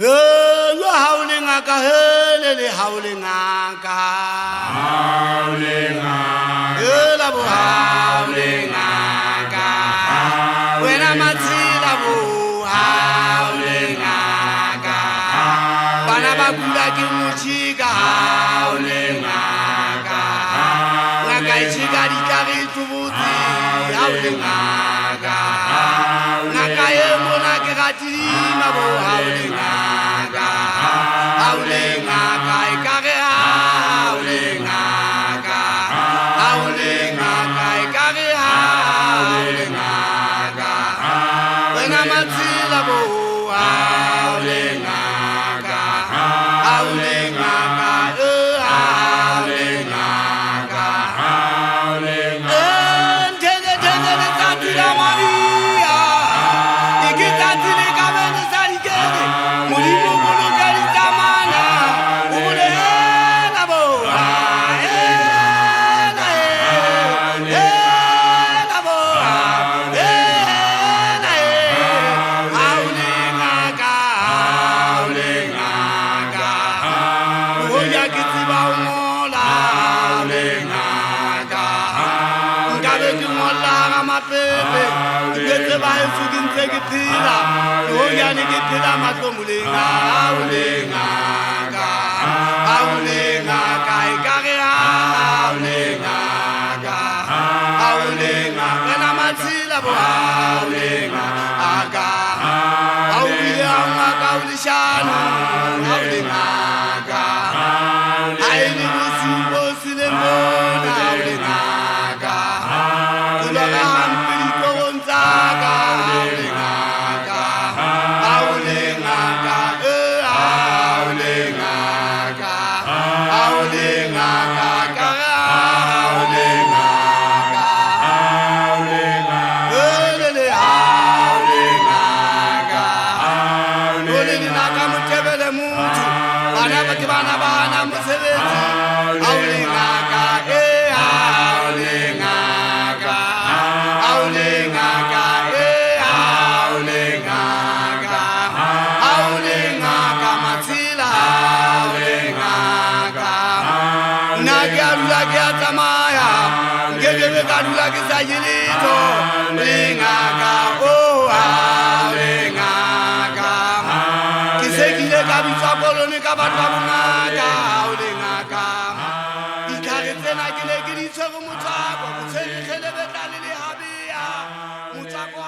howling aka hele howling aka hela bo howling aka when I'm at bo howling aka bana ba kula ke mochika howling aka ngaka ichika dikare tubutsi howling aka ngaka e mona ke gatima bo howling aka howling aka ikare howling aka howling aka ikare howling aka when I'm at bo howling aka howling aka howling aka howling tenge tenge le tatila maria ikitati kamene salikene mulimo mulukali tamana ubule na bo na bo na howling aka oya kitiba umola howling aka ngabe kumola mapepe ngete ba efukin tegipila oya ni gipila makomulinga howling aka ikare howling aka na matsila bo howling aka ulishana howling aka aini busubo silemona howling aka kulaka hampiri kogonzaka howling aka howling aka howling aka howling aka howling aka howling aka howling aka mutebele muntu bana bana musebezi howling aka howling aka howling aka howling aka howling aka matila howling aka nagalula gatamaya ngebe kalula kisajilito lingaka howling aka kisekile kabisa koloni kabatwa bunaka howling aka ikare tsena kile ke di tshego motsako go tshege khele betla le habia motsako